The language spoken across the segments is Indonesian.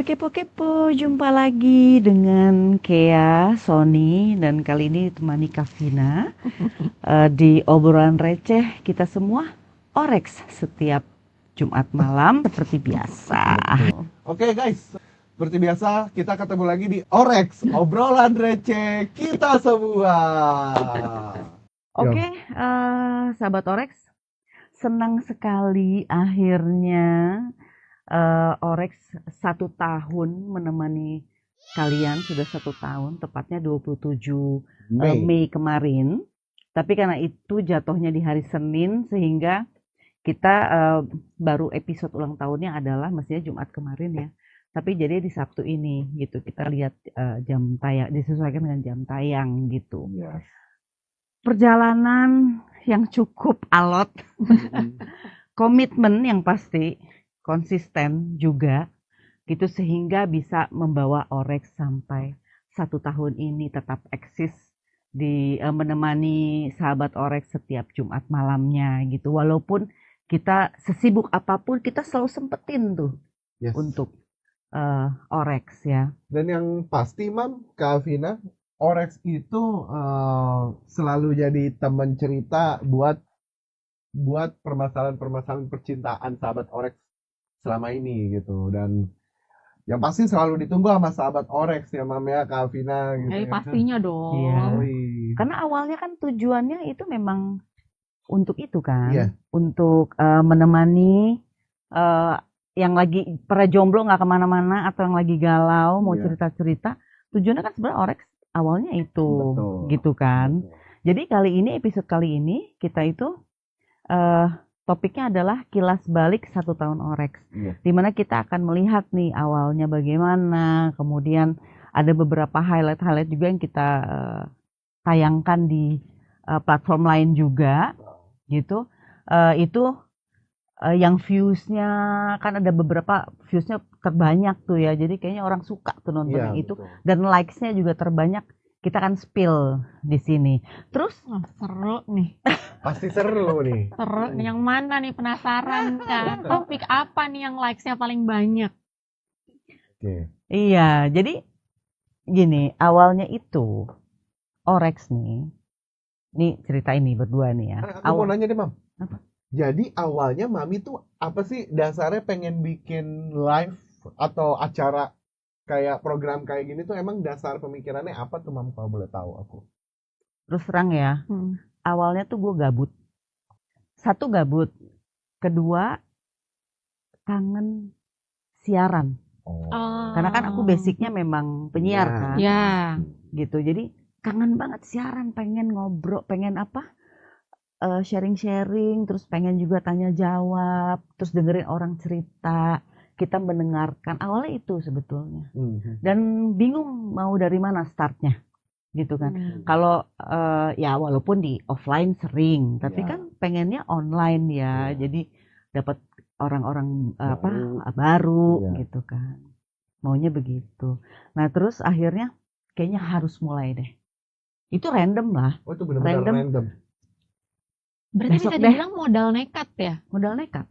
Sobat Kepo-Kepo, jumpa lagi dengan Kea, Sony, dan kali ini ditemani Kavina di obrolan receh kita semua, Orex, setiap Jumat malam seperti biasa. Oke guys, seperti biasa kita ketemu lagi di Orex, obrolan receh kita semua. Oke, sahabat Orex, senang sekali akhirnya Orex 1 tahun menemani kalian, sudah 1 tahun, tepatnya 27 Mei kemarin. Tapi karena itu jatuhnya di hari Senin, sehingga kita baru episode ulang tahunnya adalah mestinya Jumat kemarin ya. Tapi jadi di Sabtu ini gitu, kita lihat jam tayang, disesuaikan dengan jam tayang gitu. Yes. Perjalanan yang cukup alot, komitmen yang pasti, konsisten juga gitu, sehingga bisa membawa Orex sampai 1 tahun ini tetap eksis di menemani sahabat Orex setiap Jumat malamnya gitu. Walaupun kita sesibuk apapun, kita selalu sempetin tuh untuk Orex ya. Dan yang pasti Kak Vina, Orex itu selalu jadi teman cerita buat permasalahan percintaan sahabat Orex selama ini gitu. Dan yang pasti selalu ditunggu sama sahabat Orex ya ya Kak Vina gitu. Pastinya dong. Iya. Karena awalnya kan tujuannya itu memang untuk itu kan, untuk menemani yang lagi para jomblo nggak kemana-mana atau yang lagi galau mau cerita-cerita. Tujuannya kan sebenarnya Orex awalnya itu. Betul. Gitu kan. Betul. Jadi episode kali ini kita itu topiknya adalah kilas balik 1 tahun Orex, dimana kita akan melihat nih awalnya bagaimana, kemudian ada beberapa highlight juga yang kita tayangkan di platform lain juga, gitu. Itu yang viewsnya kan ada beberapa viewsnya terbanyak tuh ya, jadi kayaknya orang suka tuh nonton itu, dan likesnya juga terbanyak. Kita akan spill di sini. Terus seru nih. Pasti seru nih. Seru nih, yang mana nih, penasaran kan? Topik apa nih yang likes-nya paling banyak? Iya, jadi gini, awalnya itu Orex nih cerita ini berdua nih ya. Aku mau nanya deh Mam. Apa? Jadi awalnya Mami tuh apa sih dasarnya pengen bikin live atau acara kayak program kayak gini tuh, emang dasar pemikirannya apa tuh Mam, kalau boleh tahu aku? Terus terang ya, awalnya tuh gue gabut. 1, gabut. 2, kangen siaran. Karena kan aku basicnya memang penyiar kan. Ya. Gitu, jadi kangen banget siaran, pengen ngobrol, pengen sharing-sharing, terus pengen juga tanya jawab, terus dengerin orang cerita. Kita mendengarkan, awalnya itu sebetulnya, dan bingung mau dari mana startnya gitu kan. Kalau ya walaupun di offline sering, tapi kan pengennya online ya, jadi dapat orang-orang baru gitu kan, maunya begitu. Nah terus akhirnya kayaknya harus mulai deh, itu random lah. Oh itu benar-benar random. Berarti bisa dibilang modal nekat ya? Modal nekat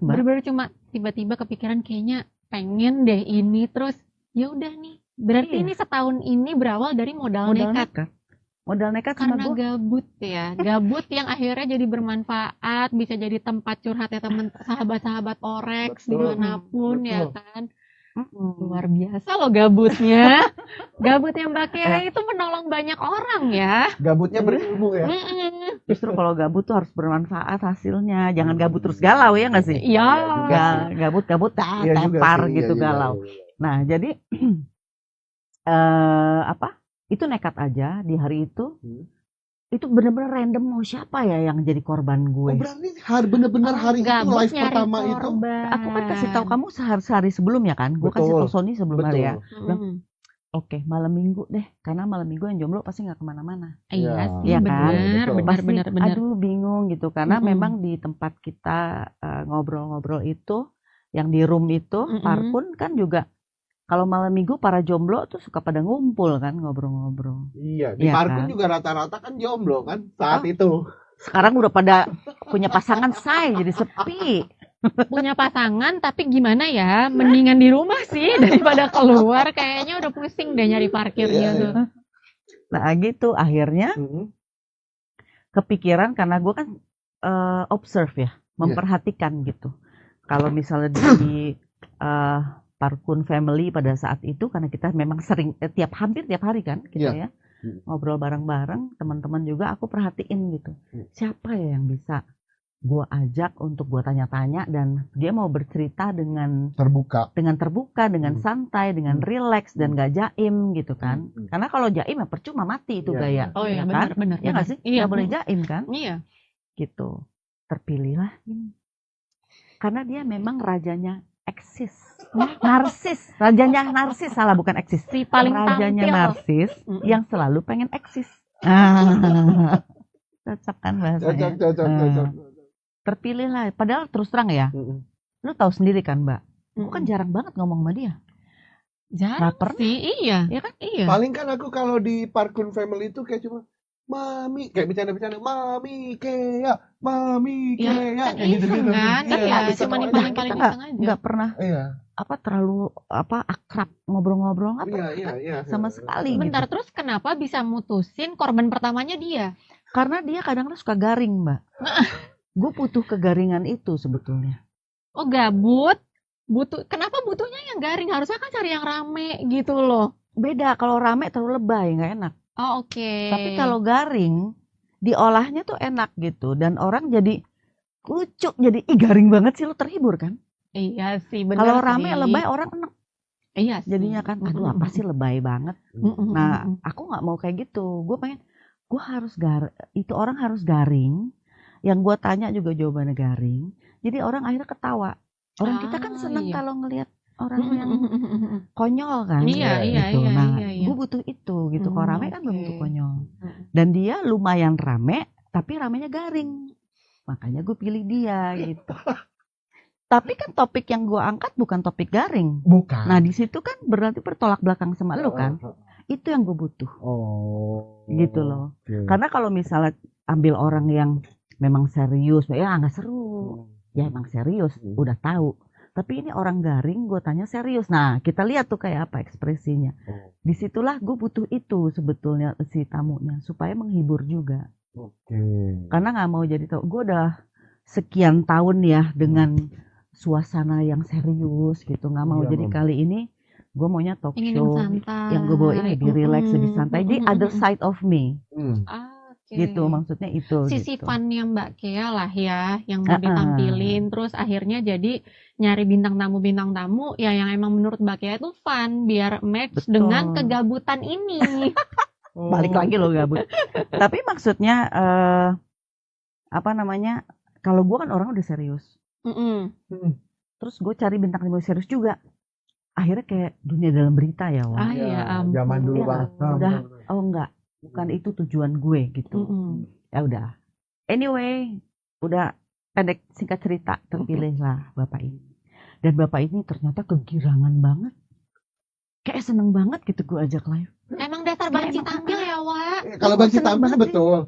Mbak. Bener-bener cuma tiba-tiba kepikiran kayaknya pengen deh ini, terus ya udah nih. Berarti ini setahun ini berawal dari modal nekat. Modal nekat karena sama gabut ya. Gabut yang akhirnya jadi bermanfaat, bisa jadi tempat curhatnya sahabat-sahabat Orex dimanapun. Ya kan. Luar biasa loh gabutnya. Gabut yang Mbak Kea itu menolong banyak orang ya. Gabutnya berilmu ya. Justru kalau gabut tuh harus bermanfaat hasilnya. Jangan gabut terus galau ya nggak sih? Iya. Gabut tepar gitu galau. Nah jadi itu nekat aja di hari itu. Itu benar-benar random, mau siapa ya yang jadi korban gue. Berarti benar-benar hari itu live pertama itu. Aku kan kasih tahu kamu sehari sebelum ya kan. Gue kasih tahu Sony sebelum hari ya. Oke, malam minggu deh, karena malam minggu yang jomblo pasti nggak kemana-mana. Iya sih, benar. Aduh bingung gitu, karena memang di tempat kita ngobrol-ngobrol itu, yang di room itu, Parkun kan juga. Kalau malam minggu para jomblo tuh suka pada ngumpul kan, ngobrol-ngobrol. Iya, di Parkun kan? Juga rata-rata kan jomblo kan saat itu. Sekarang udah pada punya pasangan say, jadi sepi. punya pasangan tapi gimana ya, mendingan di rumah sih daripada keluar, kayaknya udah pusing deh nyari parkirnya tuh. Nah gitu akhirnya kepikiran karena gue kan observe ya, memperhatikan gitu. Kalau misalnya di Parkun Family pada saat itu, karena kita memang sering hampir tiap hari kan kita ya ngobrol bareng-bareng, teman-teman juga aku perhatiin gitu. Siapa ya yang bisa gue ajak untuk gue tanya-tanya dan dia mau bercerita dengan terbuka, dengan santai, dengan relax dan gak jaim gitu kan. Karena kalau jaim ya percuma mati itu gaya. Oh iya, kan? benar. Ya nggak sih? Iya. Nggak boleh jaim kan? Iya. Gitu. Terpilihlah ini. Karena dia memang rajanya eksis. Narsis. Rajanya narsis, salah bukan eksis. Si paling rajanya tampil. Narsis yang selalu pengen eksis. Cocok kan bahasanya? Cocok. Terpilihlah. Padahal terus terang ya. Lu tahu sendiri kan, Mbak. Gue kan jarang banget ngomong sama dia. Jarang sih, iya. Ya kan? Iya. Paling kan aku kalau di Parkun Family itu kayak cuma Mami, kayak bercanda-bercanda, Mami Kea, Mami Kea, kan kayak gitu-gitu. kan ya, cuma paling iseng aja. Nggak pernah terlalu akrab ngobrol-ngobrol Iya. sama sekali. Bentar, gitu. terus kenapa bisa mutusin korban pertamanya dia? Karena dia kadang-kadang suka garing, Mbak. Gue butuh kegaringan itu sebetulnya. Oh, gabut? Kenapa butuhnya yang garing? Harusnya kan cari yang rame gitu loh. Beda, kalau rame terlalu lebay, nggak enak. Oh, oke. Tapi kalau garing, diolahnya tuh enak gitu. Dan orang jadi lucu, jadi garing banget sih, lu terhibur kan? Iya sih, benar. Kalau rame lebay orang enak. Iya sih. Jadinya kan, aduh apa sih lebay banget. Nah, aku nggak mau kayak gitu. Gue pengen, gue harus itu orang harus garing. Yang gue tanya juga jawabannya garing. Jadi orang akhirnya ketawa. Orang kita kan seneng kalau ngelihat orang yang konyol kan. Iya. Nah, gue butuh itu gitu. Kalau rame kan belum butuh konyol. Dan dia lumayan rame, tapi ramenya garing. Makanya gue pilih dia gitu. Tapi kan topik yang gue angkat bukan topik garing. Bukan. Nah di situ kan berarti bertolak belakang sama lu kan. Itu yang gue butuh. Gitu loh. Karena kalau misalnya ambil orang yang memang serius, ya nggak seru. Ya emang serius, udah tahu. Tapi ini orang garing, gue tanya serius. Nah, kita lihat tuh kayak apa ekspresinya. Disitulah gue butuh itu sebetulnya si tamunya supaya menghibur juga. Karena nggak mau jadi tahu. Gue udah sekian tahun ya dengan suasana yang serius gitu. Nggak mau jadi kali ini gue maunya talk show yang gue bawa ini lebih relax, lebih santai. Di other side of me. Gitu maksudnya itu sisi gitu. funnya Mbak Kea lah ya yang mau ditampilin, terus akhirnya jadi nyari bintang tamu ya yang emang menurut Mbak Kea itu fun biar match dengan kegabutan ini. Balik lagi loh gabut. Tapi maksudnya apa namanya, kalau gue kan orang udah serius, terus gue cari bintang tamu serius juga, akhirnya kayak dunia dalam berita ya. Wah. Zaman dulu banget. Udah enggak, bukan itu tujuan gue gitu. Ya udah. Anyway, udah pendek singkat cerita terpilihlah Bapak ini. Dan Bapak ini ternyata kegirangan banget. Kayak seneng banget gitu gue ajak live. Emang dasar banci tampil ya, Wak. Kalau banci tampil betul.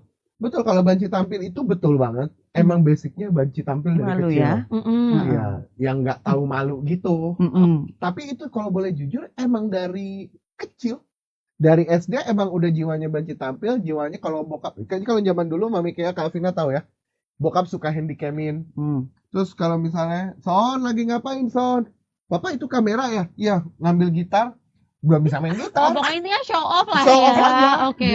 Betul, kalau banci tampil itu betul banget. Emang basicnya banci tampil dari malu kecil. Ya. Iya, yang nggak tahu malu gitu. Tapi itu kalau boleh jujur emang dari kecil. Dari SD emang udah jiwanya banci tampil, jiwanya kalau bokap, kayaknya kalau zaman dulu Mami kayak Kak Alvina tahu ya, bokap suka handycamin. Terus kalau misalnya, Son lagi ngapain Son? Bapak itu kamera ya? Iya, ngambil gitar, belum bisa main gitar. Pokoknya intinya show off lah Show ya. off aja, Oke.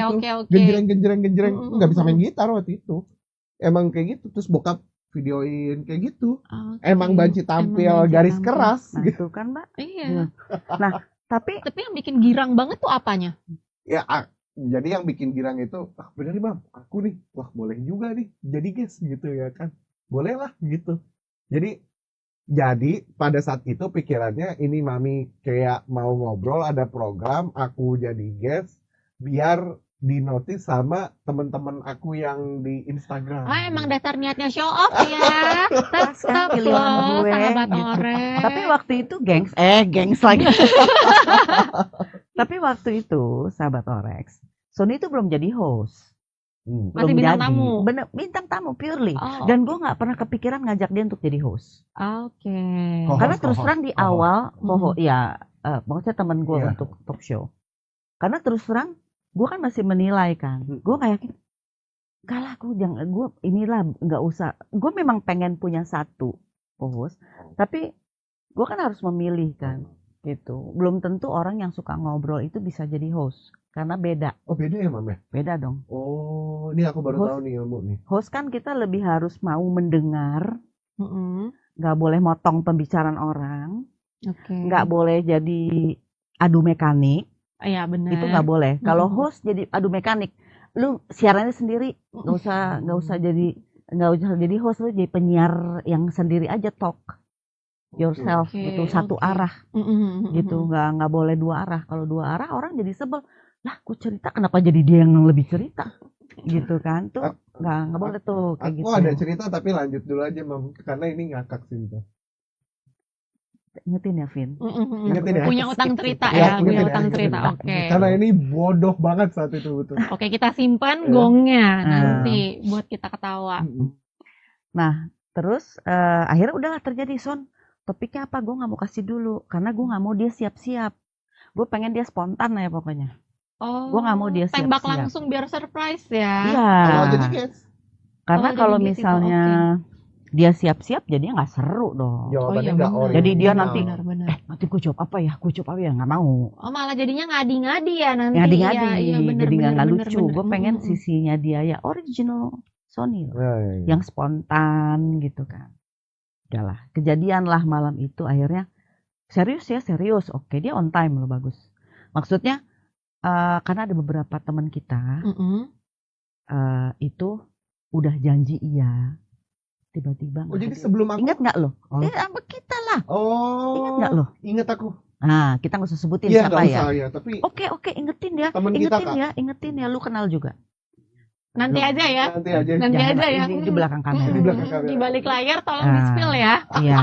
Genjreng, nggak bisa main gitar waktu itu. Emang kayak gitu, terus bokap videoin kayak gitu. Emang banci tampil garis keras. Nah, gitu kan Mbak? Iya. Nah, tapi yang bikin girang banget tuh apanya? Ya, jadi yang bikin girang itu, bener nih Bang, aku nih, wah boleh juga nih, jadi guest gitu ya kan, boleh lah gitu. Jadi pada saat itu pikirannya ini Mami kayak mau ngobrol, ada program, aku jadi guest, biar dinotis sama teman-teman aku yang di Instagram. Emang dasar niatnya show off ya. Tetap loh, sahabat gitu. Orex. Tapi waktu itu gengs lagi. Tapi waktu itu sahabat Orex, Sony itu belum jadi host. Masih bintang tamu. Bener, bintang tamu purely. Oh. Dan gue nggak pernah kepikiran ngajak dia untuk jadi host. Oke. Karena terus terang di awal, maksudnya temen gue Iya. untuk talk show. Karena terus terang, gue kan masih menilai kan. Gue kayak yakin, enggak lah, gue inilah nggak usah. Gue memang pengen punya satu host, tapi gue kan harus memilih kan, gitu. Belum tentu orang yang suka ngobrol itu bisa jadi host, karena beda. Oh beda ya Mam ya? Beda dong. Oh ini aku baru tahu nih ilmu nih. Host kan kita lebih harus mau mendengar, Mm-mm. nggak boleh motong pembicaraan orang, Oke. nggak boleh jadi adu mekanik. Iya benar. Itu nggak boleh. Kalau host jadi adu mekanik, lu siarannya sendiri, nggak usah jadi host, lu jadi penyiar yang sendiri aja, talk yourself. Oke, Itu satu oke. arah gitu, nggak boleh dua arah. Kalau dua arah orang jadi sebel, lah gue cerita kenapa jadi dia yang lebih cerita gitu kan, tuh nggak boleh tuh kayak Aku gitu. ada cerita tapi lanjut dulu aja Mam, karena ini ngakak sih itu. Ingetin ya, Vin. Ingetin ya? Punya utang cerita Ya, ya, punya ingetin ya, utang ingetin cerita. ya. Oke. Karena ini bodoh banget saat itu betul. Oke, kita simpan Ya. gongnya nanti buat kita ketawa. Nah, terus akhirnya udahlah terjadi, Son. Topiknya apa? Gue nggak mau kasih dulu, karena gue nggak mau dia siap-siap. Gue pengen dia spontan ya pokoknya. Oh. Gua nggak mau dia tembak siap-siap. langsung biar surprise ya. Iya. Kalau jadi guys, Karena jadi kalau guest itu, misalnya dia siap-siap, jadinya nggak seru dong. jawabannya iya, nggak benar. original. Jadi dia nanti, Benar. nanti gue jawab apa ya? Nggak mau. Oh malah jadinya ngadi-ngadi ya nanti. Ngadi-ngadi, Iya, benar, jadi nggak benar, lucu. benar. Gue pengen sisinya dia ya original Sony loh. Ya. Yang spontan gitu kan. Udahlah, kejadian lah malam itu akhirnya serius. Oke, dia on time loh, bagus. Maksudnya karena ada beberapa teman kita itu udah janji iya, tiba-tiba Oh nggak jadi hadir. sebelum aku. Ingat nggak lo? Oh. Sama kita lah. Oh. Ingat nggak lo? Ingat aku. Nah, kita nggak usah sebutin Iya siapa nggak ya. usah ya, tapi Oke, ingetin ya. Temen kita, Kak. Ingetin ya, lu kenal juga. Nanti aja ya. nanti aja. Nanti Jangan aja ya. di belakang kamera. Di belakang kamera. Di balik layar tolong Ah. di-spill ya. Iya.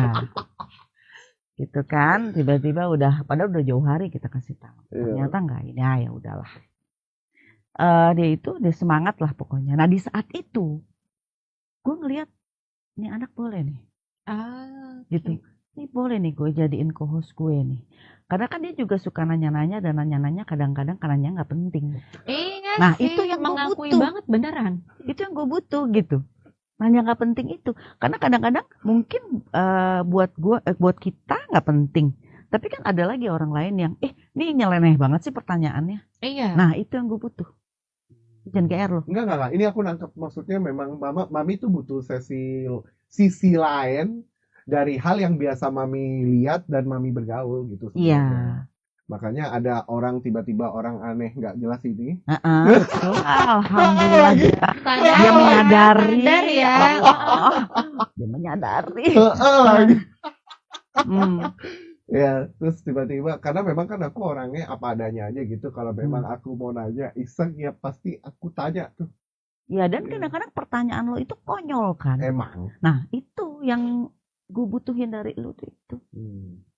Gitu kan, tiba-tiba padahal udah jauh hari kita kasih tahu. Iya. Ternyata enggak, ya udahlah. Dia semangat lah pokoknya. Nah di saat itu, gue ngeliat, nih anak boleh nih, gitu. Ini boleh nih gue jadiin co-host gue nih. Karena kan dia juga suka nanya-nanya, dan nanya-nanya kadang-kadang karena nggak penting. Iya Nah, sih, itu yang gua mengakui butuh. banget beneran. Itu yang gue butuh gitu. Nanya nggak penting itu. Karena kadang-kadang mungkin buat kita nggak penting. Tapi kan ada lagi orang lain yang, ini nyeleneh banget sih pertanyaannya. Iya. Nah itu yang gue butuh. Jangan GR loh. Enggak. Ini aku nangkep maksudnya memang Mami tuh butuh sisi lain dari hal yang biasa Mami lihat dan Mami bergaul gitu. Iya. sebenarnya. Makanya ada tiba-tiba orang aneh nggak jelas ini. Betul. Alhamdulillah Sadar, dia menyadari. sadar ya. Dia menyadari. Ya, terus tiba-tiba karena memang kan aku orangnya apa adanya aja gitu. Kalau memang aku mau nanya iseng ya pasti aku tanya tuh. Ya dan kadang-kadang pertanyaan lo itu konyol kan. Emang. Nah itu yang gue butuhin dari lo tuh itu.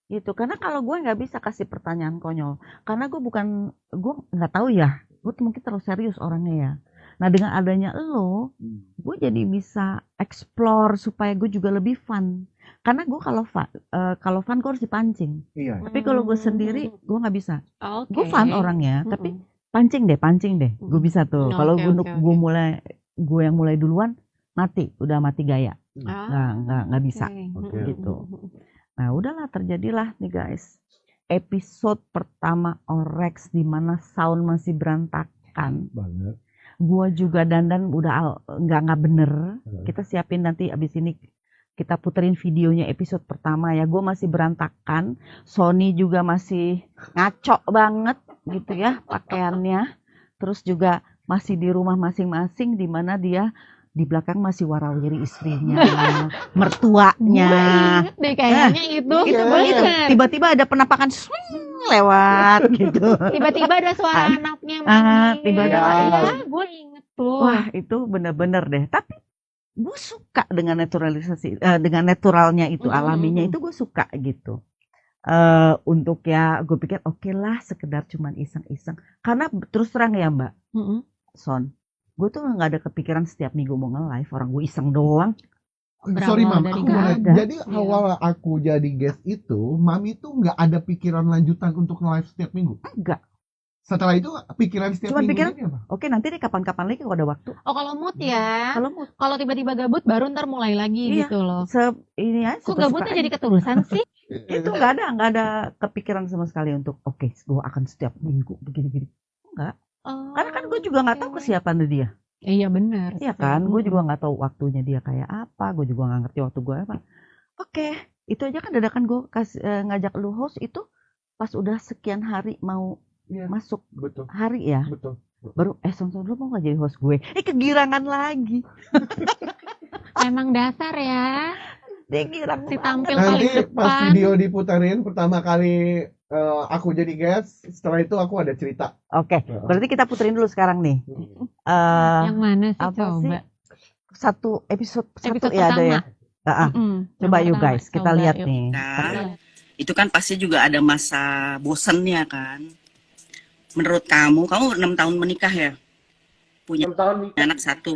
Gitu. Karena kalau gue nggak bisa kasih pertanyaan konyol. Karena gue nggak tahu ya. Gue mungkin terlalu serius orangnya ya. Nah dengan adanya lo, gue jadi bisa explore supaya gue juga lebih fun. Karena gue kalau fun gue harus dipancing. Iya. Tapi kalau gue sendiri gue nggak bisa. Oke. Gue fun orangnya, tapi pancing deh. Gue bisa tuh. Oke, Kalau oke. gue yang mulai duluan, udah mati gaya. Nggak bisa. Oke. Gitu. Nah udahlah terjadilah nih guys. Episode pertama Orex di mana sound masih berantakan. Banget. Gua juga dandan udah nggak bener. Kita siapin nanti abis ini kita puterin videonya episode pertama ya. Gua masih berantakan. Sony juga masih ngaco banget gitu ya pakaiannya. Terus juga masih di rumah masing-masing di mana dia di belakang masih warawiri istrinya, mertuanya. Ingat deh kayaknya itu bener. Tiba-tiba ada penampakan swing lewat gitu. Tiba-tiba ada suara anaknya tiba-tiba ada. Gue inget tuh. Wah itu bener-bener deh. Tapi gue suka dengan naturalisasi, dengan naturalnya itu, alaminya itu gue suka gitu. Untuk ya gue pikir oke lah sekedar cuman iseng-iseng. Karena terus terang ya Mbak, Son, gue tuh nggak ada kepikiran setiap minggu mau nge-live, orang gue iseng doang. Sorry Mam, dari aku nggak boleh. ada. Jadi awal aku jadi guest itu, Mami tuh nggak ada pikiran lanjutan untuk nge-live setiap minggu. Enggak. Setelah itu pikiran setiap Cuma minggu pikiran, ini apa? oke nanti deh kapan-kapan lagi kalau ada waktu. Oh kalau mood ya. Kalau mau Kalau tiba-tiba gabut baru ntar mulai lagi Iya. gitu loh. ini aja. Kok suka-suka gabutnya aja. jadi ketulusan sih? Itu nggak ada kepikiran sama sekali untuk oke, gue akan setiap minggu begini-gini. Enggak. Oh, Karena kan gue juga nggak tahu oke. kesiapan dia. Iya benar. Iya kan, gue juga nggak tahu waktunya dia kayak apa, gue juga nggak ngerti waktu gue apa. Oke, itu aja kan dadakan gue ngajak lu host itu pas udah sekian hari mau Iya, masuk betul, hari ya, betul. baru Son lu mau nggak jadi host gue? Kegirangan lagi, Emang dasar ya. dia girang Si banget. tampil Nanti paling pas depan. video diputarin pertama kali aku jadi guest, setelah itu aku ada cerita. Oke, berarti kita puterin dulu sekarang nih. Yang mana sih Apa coba? sih? Satu episode Episode ya ada ya. pertama. Coba Yang you pertama. guys, kita Coba, lihat yuk. nih. Nah, itu kan pasti juga ada masa bosennya kan. Menurut kamu 6 tahun menikah ya? Punya 6 tahun nikah. anak 1.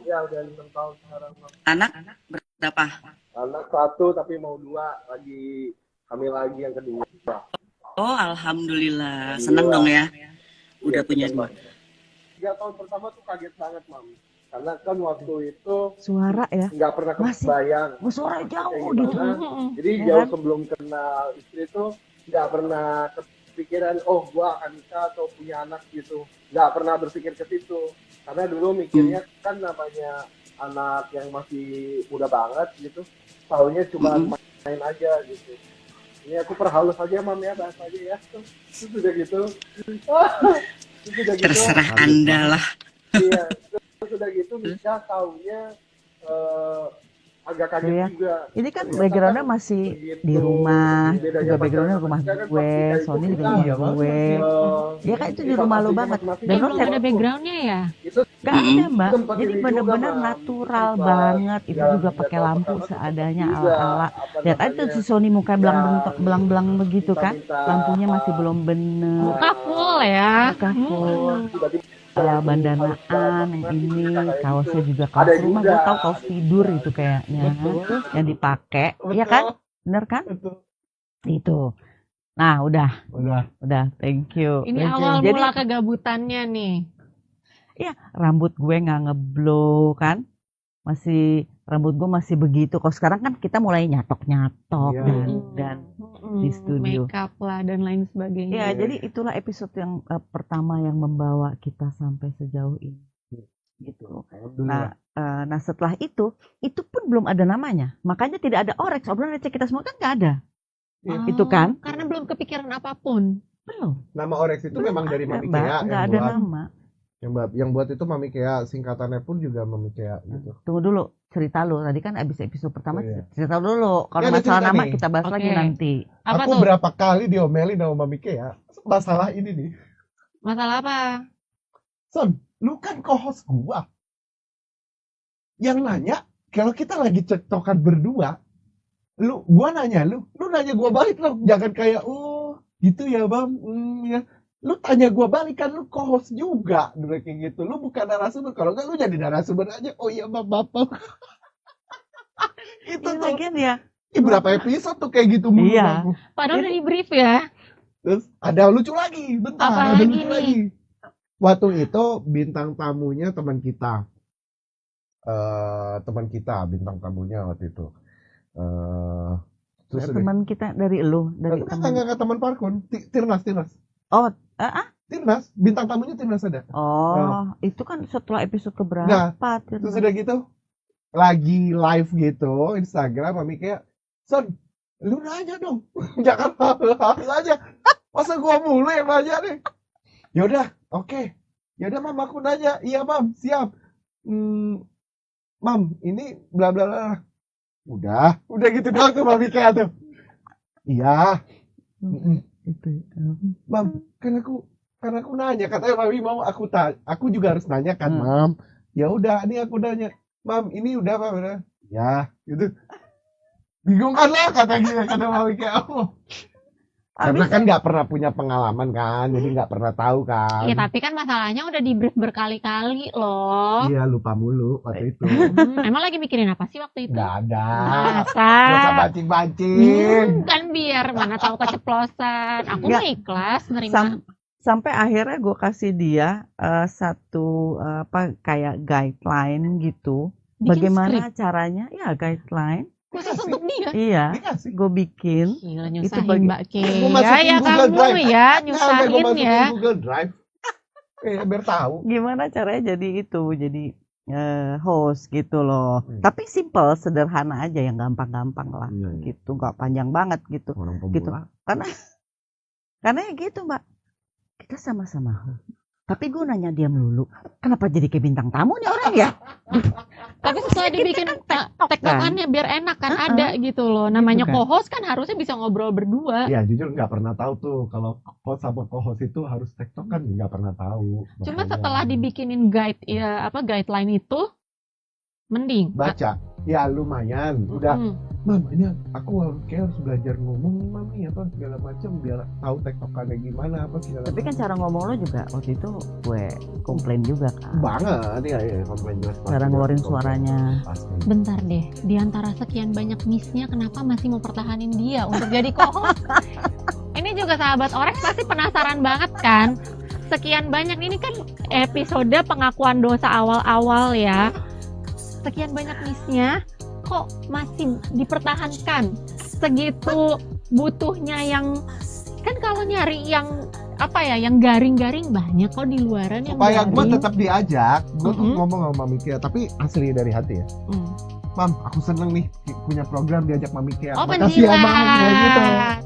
Ya udah 6 tahun sekarang. Anak berapa? Anak 1 tapi mau 2, lagi hamil lagi yang kedua. Oh, alhamdulillah. Seneng dong ya. Udah punya 2. 3 tahun pertama tuh kaget banget, Mam. Karena kan waktu itu Suara ya, nggak pernah Masih. kebayang. suara jauh Kayak gitu. gimana. Jadi Ya jauh kan? sebelum kenal istri tuh nggak pernah kepikiran, oh gua akan nikah atau punya anak gitu. Nggak pernah berpikir ke situ. Karena dulu mikirnya kan namanya anak yang masih muda banget gitu, taunya cuma main aja gitu. Ini aku perhalus aja Mam ya, bahas aja ya. Terus udah gitu. Terus udah gitu. Terserah Anda lah. Iya, terus udah gitu nikah taunya agak kaget Iya. juga. Ini kan Ternyata backgroundnya kan masih begitu, di rumah, bedanya juga backgroundnya pacaran rumah nikah kan gue, pasti kayak Sony itu juga kita, rumah gue. Ya kan itu di rumah lo banget. masing-masing Dan Dia lo belum lihat ada backgroundnya ya? itu gak ada mbak, tempat jadi ini bener-bener juga, Mam. natural Tempat banget. Itu jalan juga tiga pakai tahun lampu pertama tuh seadanya juga, ala-ala. apa Lihat aja tuh namanya, si Sony mukanya belang-belang begitu kan, minta-minta, lampunya masih belum bener. Muka full ya. Muka full. tiba-tiba Bandanaan yang ini, kaosnya juga kaos Ada rumah, juga, gue tau kaos ada tidur juga. itu kayaknya Betul. yang dipakai, ya kan? Bener kan? Betul. Itu. Nah, udah, Udah. thank you. Ini Thank you. awal Jadi- mula kegabutannya nih. Rambut gue nggak ngeblow kan, rambut gue masih begitu. Kalau sekarang kan kita mulai nyatok-nyatok Iya. dan di studio. Make up lah dan lain sebagainya. Ya, jadi itulah episode yang pertama yang membawa kita sampai sejauh ini. Gitu. Alhamdulillah. Nah setelah itu pun belum ada namanya. Makanya tidak ada Orex, obrolan receh kita semua kan nggak ada. Oh, itu kan? Karena belum kepikiran apapun. Belum. Nama Orex itu memang dari Mami Mbak, Kea nggak yang ada buat. nama. Yang buat itu Mami Kea, singkatannya pun juga Mami Kea gitu. Tunggu dulu, cerita lu. Tadi kan abis episode pertama, Oh, iya. cerita dulu. Kalau Ya, ada masalah cerita nama nih. kita bahas lagi Oke. nanti. Apa Aku tuh? berapa kali diomelin sama Mami Kea masalah ini nih. Masalah apa? Son, lu kan co-host gua. Yang nanya, kalau kita lagi cekcokan berdua, gua nanya lu nanya gua balik loh. Jangan kayak, oh gitu ya Bang, ya. Lu tanya gua balik kan, lu co-host juga. Dulu kayak gitu, lu bukan narasumber. Kalau enggak lu jadi narasumber aja. Oh iya Bapak. Itu Ini tuh. lagian ya. Berapa episode tuh kayak gitu mulu. Iya. aku. Padahal udah di brief ya. Terus ada lucu lagi, bentar, Apa ada lagi lucu nih? lagi. Waktu itu bintang tamunya teman kita. Bintang tamunya waktu itu. Terus Teman kita dari lu, dari teman. enggak teman Parkun, Tirnas. Oh, Tirnas, bintang tamunya Tirnas ada. itu kan setelah episode keberapa? Nah, Terus udah gitu, lagi live gitu, Instagram, Mami kayak, Son, lu nanya dong, jangan hal-hal aja. Masa gua mulu yang nanya nih? Yaudah, oke. Yaudah Mam, aku nanya. Iya Mam, siap. Mam, ini bla bla bla. Udah gitu doang tuh Mami kayak tuh. Iya. Itu. Mam, kan aku nanya, katanya Mami mau aku juga harus nanya kan, Mam. Ya udah, ini aku nanya. Mam, ini udah Mam, udah. Ya, gitu. Bingung kan lah kata Mami kayak, oh. Karena kan nggak pernah punya pengalaman kan, jadi nggak pernah tahu kan. Iya, tapi kan masalahnya udah di brief berkali-kali loh. Iya, lupa mulu waktu itu. Emang lagi mikirin apa sih waktu itu? Nggak ada. Masa? Nggak usah pancing-pancing. Kan biar mana tahu keceplosan. Aku Nggak. mah ikhlas nerima. Sampai akhirnya gue kasih dia satu kayak guideline gitu. Bikin Bagaimana skrip. caranya? Ya guideline. Khusus untuk dia. Iya, Dikasih. gue bikin. Gila Itu nyusahin bagi- Mbak Kea. Gua masukin Ya Google kamu Drive. ya Sampai gue nyusahin masukin ya. Google Drive. Biar tahu. Gimana caranya jadi itu, jadi host gitu loh. Tapi simple, sederhana aja, yang gampang-gampang lah. Iya, iya. Gitu, nggak panjang banget gitu. Orang Gitu. pemula. Karena ya gitu Mbak, kita sama-sama host. Tapi gue nanya dia melulu, kenapa jadi kayak bintang tamu nih orang ya? Tapi setelah dibikin tektokannya biar enak kan ada gitu loh. Namanya kan. co-host kan harusnya bisa ngobrol berdua. Ya jujur nggak pernah tahu tuh kalau host sama co-host itu harus tektok kan nggak pernah tahu. Cuma Makanya setelah dibikinin guideline itu mending. baca, ya lumayan. Udah, Hmm. Mam, ini aku harus belajar ngomong nih Mami apa segala macam biar tahu tektokannya gimana apa segala Tapi kan cara ngomong lo juga waktu itu gue komplain juga kan. banget ya komplain jelas. Cara ngeluarin suaranya. Pasti. Bentar deh, di antara sekian banyak miss-nya kenapa masih mau pertahanin dia untuk jadi co-host? Ini juga sahabat Orex pasti penasaran banget kan? Sekian banyak, ini kan episode pengakuan dosa awal-awal ya. Sekian banyak miss-nya kok masih dipertahankan? Segitu butuhnya yang, kan kalau nyari yang apa ya, yang garing-garing banyak kok di luaran yang Supaya gue garing. tetap diajak, gue tuh Mm-mm. ngomong sama Mami Kea, tapi asli dari hati ya. Hmm. Mam, aku seneng nih punya program diajak Mami Kea. Oh, Makasih ya Mam, kayak gitu. penjilat.